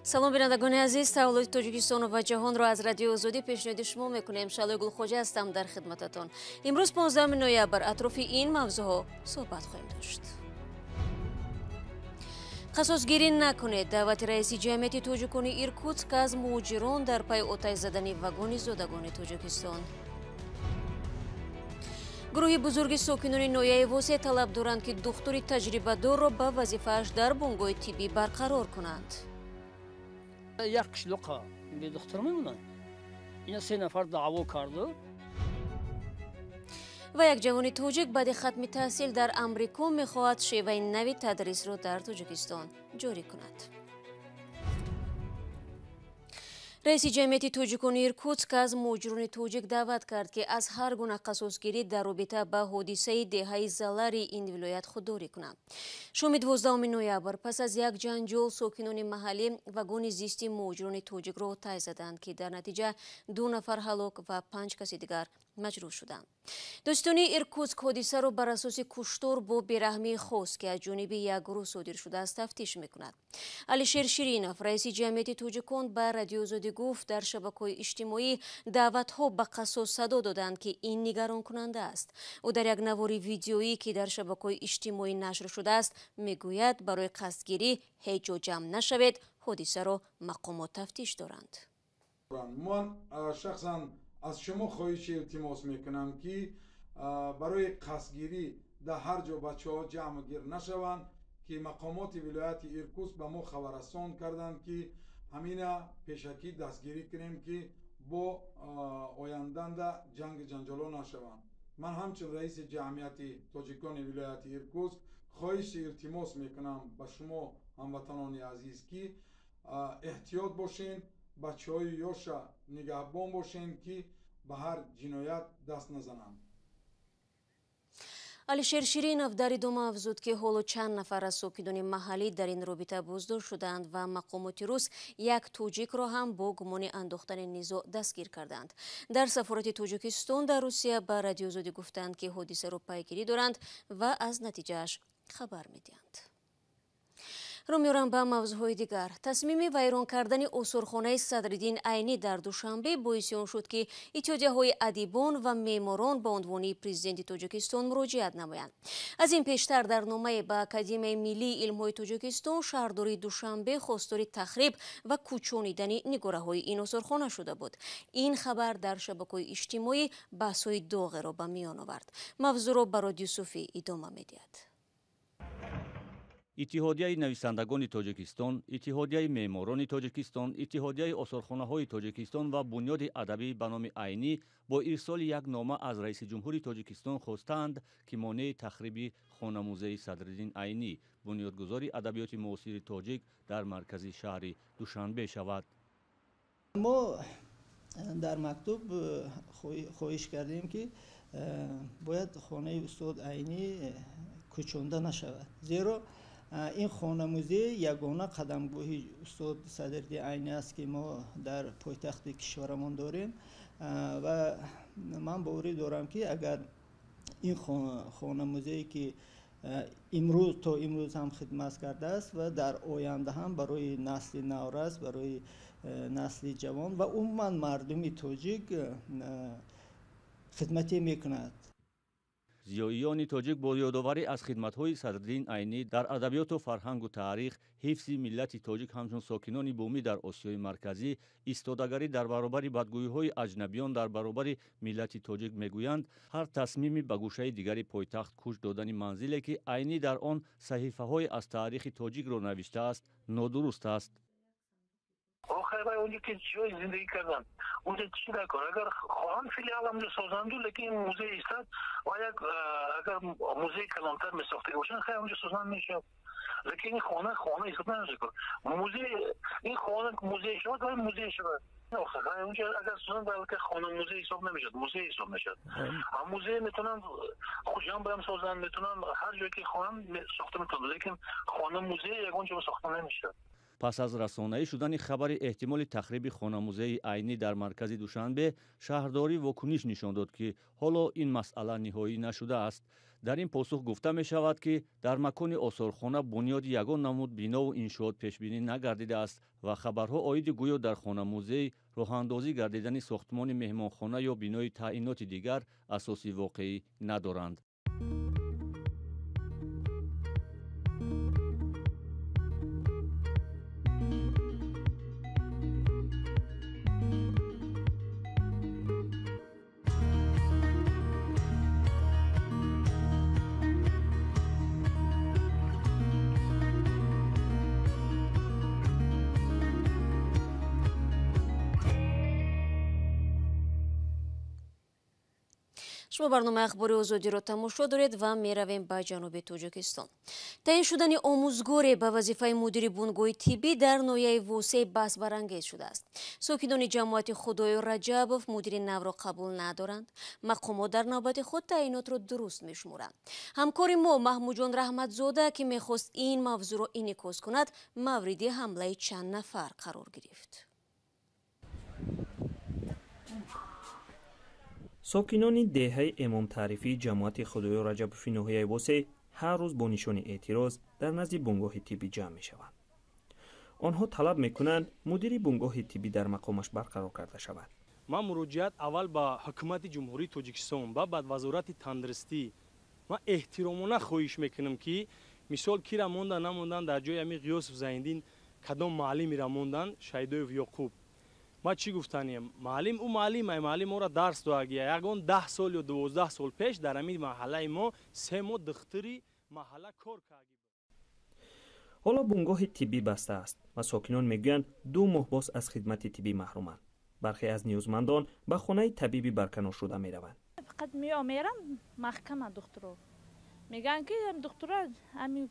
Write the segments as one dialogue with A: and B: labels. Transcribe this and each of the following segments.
A: салом бинандагони азиз, таваллуди Тоҷикистону ва ҷаҳонро аз радиои Озодӣ пешниҳоди шумо мекунем. Шалои Гулхоҷа ҳастам дар хидмататон. имрӯз 15 ноябр атрофи ин мавзӯъҳо суҳбат хоҳем дошт. қасосгирӣ накунед, даъвати раиси ҷамъияти тоҷикони Иркутск аз муҳоҷирон дар пайи оташ задани вагони зодагони Тоҷикистон. гурӯҳи бузурги сокинони ноҳияи Восе талаб доранд ки духтури таҷрибадорро ба вазифааш дар бонгоҳи тиббӣ барқарор кунанд.
B: як қишлоқа бедухтур мемонад. Ина 3 нафар даъво карда.
A: ва як ҷавони тоҷик баъди хатми таҳсил дар амрико мехоҳад шеваи нави тадрисро дар Тоҷикистон ҷорӣ кунад. раиси ҷамъияти тоҷикони Иркутск аз муҳоҷирони тоҷик даъват кард ки аз ҳар гуна қасосгирӣ дар робита ба ҳодисаи деҳаи Залари ин вилоят худдорӣ кунад. шоми 12 ноябр пас аз як ҷанҷол сокинони маҳаллӣ вагони зисти муҳоҷирони тоҷикро оташ заданд ки дар натиҷа 2 нафар ҳалок ва 5 каси дигар маҷрӯҳ шуданд. достони Иркутск ҳодисаро бар асоси куштор бо бераҳмии хос ки аз ҷониби як гурӯҳ содир шудааст тафтиш мекунад. Алишер Ширинов, раиси ҷамъияти тоҷикон ба радиои Озодӣ гуфт, дар шабакаҳои иҷтимоӣ даъватҳо ба қасос садо доданд ки ин нигаронкунанда аст. ӯ дар як навори видеоӣ ки дар шабакаҳои иҷтимоӣ нашр шудааст мегӯяд, барои қасдгирӣ ҳеҷ ҷо ҷамъ нашавед, ҳодисаро мақомот тафтиш доранд.
C: ман шахсан аз шумо хоҳиши илтимос мекунам ки барои қасдгирӣ дар ҳар ҷо бачаҳо ҷамъгир нашаванд, ки мақомоти вилояти Иркутск ба мо хабаррасон карданд ки ҳамина пешакӣ дастгирӣ кунем ки бо оянданда ҷанги ҷанҷоло нашаванд. ман ҳамчун раиси ҷамъияти тоҷикони вилояти Иркутск хоҳиши илтимос мекунам ба шумо ҳамватанони азиз ки эҳтиёт бошен, бачаҳои ёша нигаҳбон бошен ки ба ҳар ҷиноят даст назананд.
A: алишер Ширинов дар идома афзуд ки ҳоло чанд нафар аз сокинони маҳаллӣ дар ин робита боздошт шуданд ва мақомоти рус як тоҷикро ҳам бо гумони андохтани низоъ дастгир карданд. дар сафорати Тоҷикистон дар Русия ба радиои Озодӣ гуфтанд ки ҳодисаро пайгирӣ доранд ва аз натиҷааш хабар медиҳанд. رو میارم به موضوعهای دیگر. تصمیم ویران کردن اسطورخانه صدرالدین عینی در دوشنبه باعث آن شد که اتحادیه‌های ادیبان و معماران به عنوان پرزیدنت تاجیکستان مراجعت نمایند. از این پیشتر در نامه به اکادمی ملی علم‌های تاجیکستان شهرداری دوشنبه خواستار تخریب و کوچانیدن نگاره‌های این اسطورخانه شده بود. این خبر در شبکه‌های اجتماعی بحث‌های داغ را به میان آورد. موضوع را برای یوسفی ادامه می‌دهد.
D: اتحادیه نویسندگان تاجیکستان، اتحادیه معماران تاجیکستان، اتحادیه آثارخانه‌های تاجیکستان و بنیاد ادبی به نام عینی با ارسال یک نامه از رئیس جمهور تاجیکستان خواستند که مانع تخریب خانه موزه صدرالدین عینی، بنیادگذار ادبیات معاصر تاجیک در مرکز شهر دوشنبه شود.
E: ما در مکتوب خواهش کردیم که باید خانه استاد عینی کوچانده نشود، زیرا این خانه موزه یگانه قدمگاهی استاد صدرالدین عینی است که ما در پایتخت کشورمان داریم و من باوری دارم که اگر این خانه موزه که امروز تا امروز هم خدمت کرده است و در آینده هم برای نسل نورس، برای نسل جوان و عموما مردم تاجیک خدمتی میکند.
D: زیاییان تاجیک با یادآوری از خدمت‌های صدرالدین عینی در ادبیات و فرهنگ و تاریخ، حفظ ملت تاجیک همچون ساکنان بومی در آسیای مرکزی، ایستادگی در برابر بدگویی‌های اجنبیان در برابر ملت تاجیک میگویند هر تصمیمی به گوشه دیگری پایتخت کوچ دادن منزلی که عینی در آن صحیفه‌های از تاریخ تاجیک را نوشته است نادرست است.
F: آخر اونجا که جای زندگی کردن اونجا چی نکن اگر خواهان فیلیال هم سازندو لیکن موزه ایستاد و اگر موزه کلانتر می ساخته باشن خیلی اونجا سازند میشه لیکن این خانه ایستاد نمیشه کن موزه این خانه موزه شد و موزه شد آخر اونجا اگر سازند بلکه خانه موزه حساب نمیشد موزه حساب میشد موزه میتونن خوشان برام سازند میتونن هر جایی که خواهن ساخته میتونن لیکن خانه موزه یگان جا ساخته نمیشه.
D: پس از رسانه‌ای شدن خبر احتمال تخریب خانه‌موزه عینی در مرکز دوشنبه، شهرداری واکنش نشان داد که حالا این مسئله نهایی نشده است. در این پاسخ گفته می شود که در مکان آثارخانه بنیاد یگان نمود بنا و انشاءات پیش بینی نگردیده است و خبرها عاید گویا در خانه‌موزه راه‌اندازی گردیدن ساختمان مهمانخانه یا بنای تعیینات دیگر اساسی واقعی ندارند.
A: شما برنامه اخباری آزادی را تماشا دارید و می رویم به جنوب تاجیکستان. تعیین شدن آموزگار به وظیفه مدیر بنگاه طبی در ناحیه وسه بحث برانگیز شده است. ساکنان جماعت خدای رجبوف مدیر نو را قبول ندارند. مقامات در نوبت خود تعیینات را درست می شمارند. همکار ما محمود جان رحمتزاده که میخواست این موضوع را انعکاس کند مورد حمله چند نفر قرار گرفت.
G: ساکنان دهه امام تعریفی جماعت خدای رجبوفی ناحیه وسه هر روز با نشان اعتراض در نزد بنگاه طبی جمع می شوند. آنها طلب می کنند مدیر بنگاه طبی در مقامش برقرار کرده شود.
H: ما مراجعت اول با حکومت جمهوری تاجیکستان و بعد وزارت تندرستی ما احترامانه خواهش میکنم که مثال کی را موندن نموندن در جای امی غیاث زیندین کدام معلمی را موندن شهیدوی یعقوب ما چی گفتنیم معلم او معلم ما را درس داگیه یگان 10 سال یا 12 سال پیش در همین محله ما 3 ماه دختری محله کار کردیم.
G: حالا بنگاه طبی بسته است و ساکنان میگویند 2 ماه باز از خدمت طبی محرومند. برخی از نیازمندان به خانه طبیبی برکنار شده میروند.
I: فقط میرم محکمه دکترا میگن که دکترا همین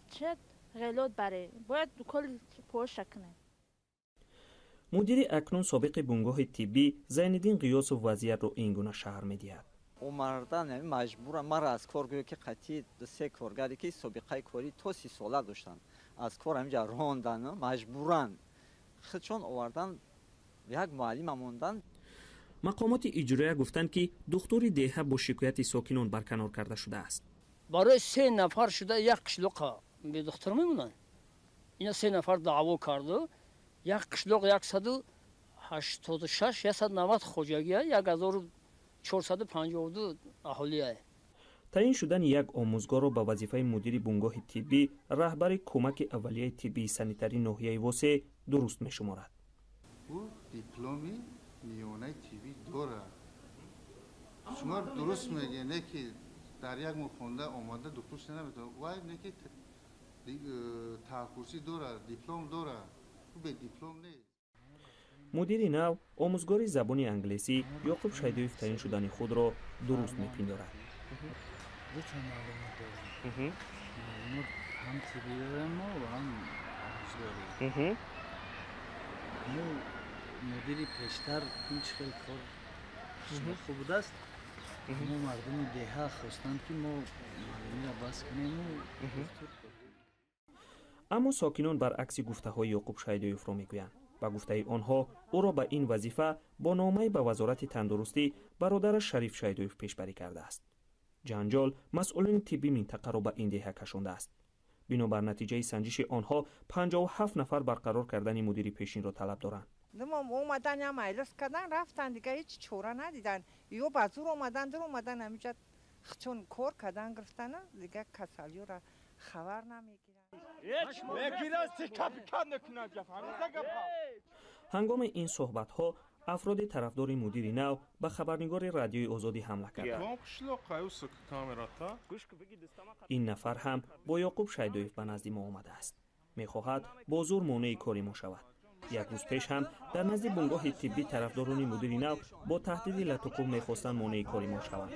I: چه غلط بره باید کل پوش کنه.
G: مدیر اکنون سابق بنگاه طبی زیندین غیاث وضعیت رو این گونه شرح می‌دهد.
J: اومدن مجبورم مرا از کار گویا که قطعی 3 کارگری که سابقه کاری تا 30 ساله داشتن از کار همینجا راندن مجبورن خودشون آوردن یک معلم موندن.
G: مقامات اجرایی گفتند که دکتر دهه با شکایت ساکنان برکنار کرده شده است.
B: برای 3 نفر شده یک قشلاق به دختر میمونن. اینا 3 نفر دعوا کرده یک قشلاق 186 190 خوجگی 1452 اهالیه.
G: تعیین شدن یک آموزگار را به وظیفه مدیر بنگاه طبی رهبر کمک اولیه طبی سانیتری ناحیه وسه درست می‌شمارد.
K: او دیپلمی میونه طبی داره. شما درست میگه نه که در یک مخونده آماده دکترش نمیتونه وای نه که تخصصی داره دیپلم داره او به دیپلم نیست.
G: مدیر نو آموزگار زبان انگلیسی یعقوب شهیدویف تعیین شدن خود را درست می‌پندارد.
L: دو تا معلومات داریم. معلومات هم طبی داریم و هم آموزگاری. مو مدیر پیشتر این چقدر کار خوب بوده است. ما مردم دهه خواستند که ما معلومی را بس کنیم و
G: اما ساکنان برعکس گفته‌های یعقوب شهیدویف را میگویند. با گفته آنها او را به این وظیفه با نامه به وزارت تندرستی برادرش شریف شهیدویف پیشبری کرده است. جنجال مسئولین طبی منطقه را به این دهه کشانده است. بنابر نتیجه سنجش آنها 57 نفر برقرار کردن مدیر پیشین را طلب دارند.
M: ما اومدن یا مجلس کردن رفتن دیگه هیچ چاره ندیدن یا بازور اومدن همینجا چون کار کردن گرفتن دیگه کسالی را خبر نمیگیرن.
G: هنگام این صحبت ها افراد طرفدار مدیر نو به خبرنگار رادیوی آزادی حمله کردند. این نفر هم با یعقوب شهیدویف به نزد ما آمده است. میخواهد با زور مانع کاری ما شود. یک روز پیش هم در نزد بنگاه طبی طرفداران مدیر نو با تهدید لطف‌ها میخواستند مانع کاری ما شوند.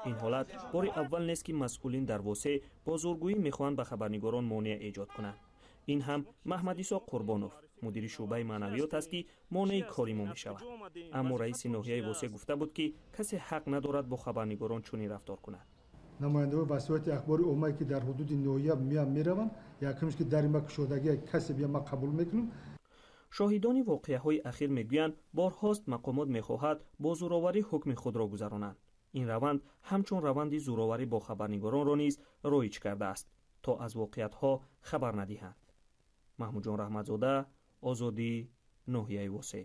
G: این حالت بار اول نیست که مسئولین در وسه با زورگویی میخواهند به خبرنگاران مانع ایجاد کنند. این هم محمد عیسی قربانوف مدیر شعبه معنویات است که مانع کاری ما میشود. اما رئیس ناحیه وسه گفته بود که کسی حق ندارد با خبرنگاران چنین رفتار کند.
N: намояндаҳои васоити ахбори уммае ки дар ҳудуди ноҳия мераванд якумш ки дар има кушодагии касе бия ма қабул мекунем.
G: шоҳидони воқеаҳои ахир мегӯянд борҳост мақомот мехоҳад бо зӯроварӣ ҳукми худро гузаронанд. ин раванд ҳамчун раванди зӯроварӣ бо хабарнигоронро низ роиҷ кардааст то аз воқеиятҳо хабар надиҳанд. маҳмудҷон раҳматзода, озодӣ, ноҳияи восеъ.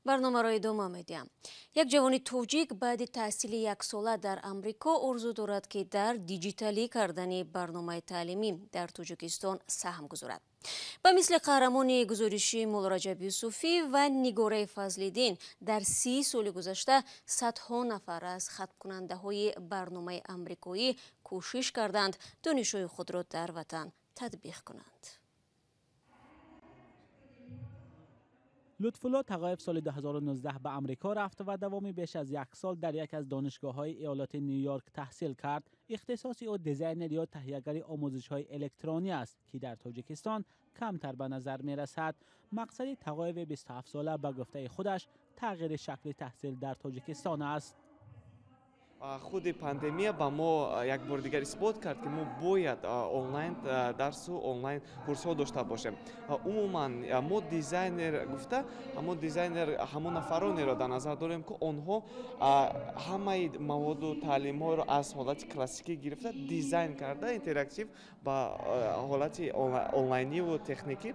A: барномаро идома медиҳам. Як ҷавони тоҷик баъди таҳсили яксола дар Амрико орзу дорад ки дар диҷиталӣ кардани барномаи таълимӣ дар Тоҷикистон саҳм гузорад. ба мисли қаҳрамони гузориши Молораҷаб Юсуфӣ ва Нигораи Фазлиддин дар 30 соли гузашта садҳо нафар аз хатмкунандаҳои барномаи амрикоӣ кӯшиш карданд донишҳои худро дар ватан татбиқ кунанд.
O: لطفالله تقایف سال 2019 به آمریکا رفت و دوامی بیش از یک سال در یک از دانشگاه‌های ایالات نیویورک تحصیل کرد. اختصاصی او دیزاینر یا تهیه‌گر آموزش‌های الکترونی است که در تاجیکستان کمتر به نظر می‌رسد. مقصد تقایف 27 ساله به گفته خودش تغییر شکل تحصیل در تاجیکستان است.
P: خود پاندемия ба мо як бор дигар исбот кард ки мо бояд онлайн дарсу онлайн курсҳо дошта бошем. умуман мо дизайнер гуфта мо дизайнер ҳамон нафаронеро дар назар дорем ки онҳо ҳамаи маводу таълимҳоро аз ҳолати классикӣ гирифта дизайн карда интерактив ба ҳолати онлайниву техникӣ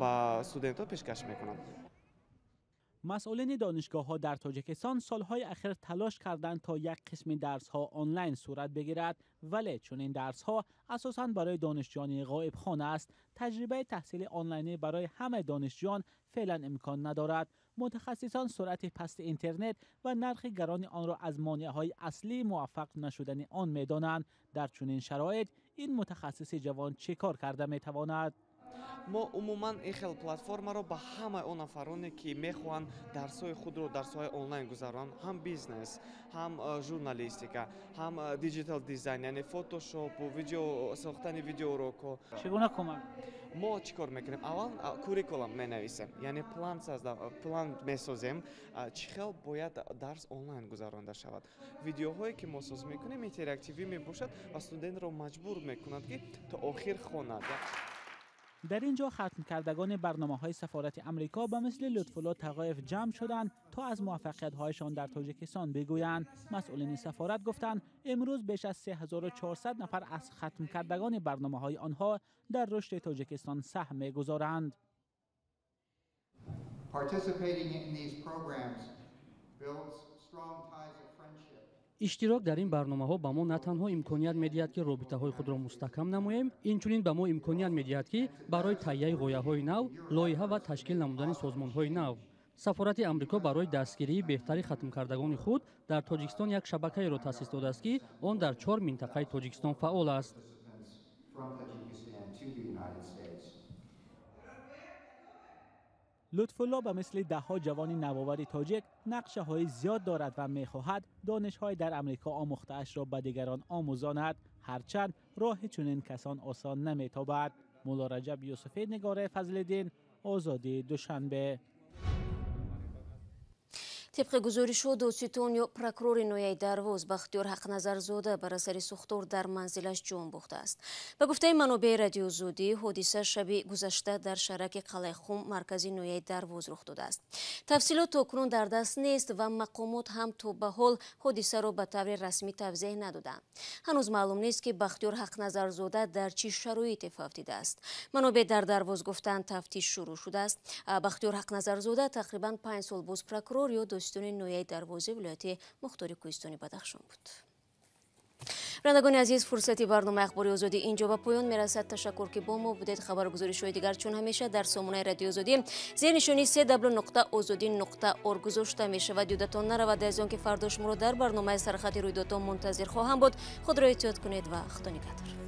P: ба студентҳо пешкаш мекунанд.
O: مسئولین دانشگاه‌ها در تاجیکستان سالهای اخیر تلاش کردند تا یک قسم درس‌ها آنلاین صورت بگیرد، ولی چون این درس‌ها اساساً برای دانشجویان غایب‌خانه است، تجربه تحصیل آنلاینی برای همه دانشجویان فعلا امکان ندارد. متخصصان سرعت پست اینترنت و نرخ گران آن را از مانع‌های اصلی موفق نشدن آن می‌دانند. در چنین شرایط این متخصص جوان چه کار کرده می‌تواند؟
P: мо умуман ин хел платформаро ба ҳамаи он нафароне ки мехоҳанд дарсҳои худро дарсҳои онлайн гузаронанд, ҳам бизнес, ҳам журналистика, ҳам диҷитал дизайн, яъне фотошопу сохтани видеоуроко.
O: чигуна кӯмак?
P: мо чӣ кор мекунем? Аввал куррикулум менависем, яъне план месозем, чӣ хел бояд дарс онлайн гузаронда шавад. видеоҳое ки мо соз мекунем интерактивӣ мебошад ва студентро маҷбур мекунад ки то охир хонад.
O: در اینجا ختم کردگان برنامه‌های سفارت آمریکا به مثل لطفالله تقایف جمع شدند تا از موفقیت‌هایشان در تاجیکستان بگویند. مسئولین سفارت گفتند امروز بیش از 3400 نفر از ختم کردگان برنامه‌های آنها در رشد تاجیکستان سهم می‌گذارند.
Q: иштирок дар ин барномаҳо ба мо на танҳо имконият медиҳад ки робитаҳои худро мустаҳкам намоем, инчунин ба мо имконият медиҳад ки барои таҳияи ғояҳои нав, лоиҳа ва ташкил намудани созмонҳои нав. сафорати амрико барои дастгирии беҳтари хатмкардагони худ дар тоҷикистон як шабакаеро таъсис додааст ки он дар 4 минтақаи тоҷикистон фаъол аст.
O: لطفالله به مثل ده‌ها جوان نوآور تاجیک نقشه‌های زیاد دارد و می‌خواهد دانش‌های در آمریکا آموخته‌اش را به دیگران آموزاند، هرچند راه چنین کسان آسان نمی‌تابد. مولارجب یوسفی، نگاره فضل‌الدین، آزادی دوشنبه.
A: طبق گزارش‌ها دادستان یا پروکرور نویای دروازه بختیار حقنظرزاده بر اثر سوختار در منزلش جان باخته است. به گفته منابع رادیو زودی حادثه شب گذشته در شهرک قلعه خم مرکزی نویای دروازه رخ داده است. تفصیلات تاکنون در دست نیست و مقامات هم تا به حال حادثه را به طور رسمی توضیح ندادند. هنوز معلوم نیست که بختیار حقنظرزاده در چه شرایطی فوتیده است. منابع در دروازه گفتند تفتیش شروع شده است. بختیار حقنظرزاده تقریبا 5 سال باز پروکرور یا دادستان نویای دروازه ولایت مختار کوهستانی بدخشان بود. بینندگان عزیز، فرصتی برنامه اخباری آزادی اینجا به پایان میرسد. تشکر که با ما بودید. خبرگزاری‌های دیگر چون همیشه در سامانه رادیو آزادی زیر نشانی www.azadi.org گذاشته میشود. یادتان نرود از آنکه فردا شما را در برنامه سرخط رویدادها منتظر خواهم بود. خود را احتیاط کنید و خدا نگهدار.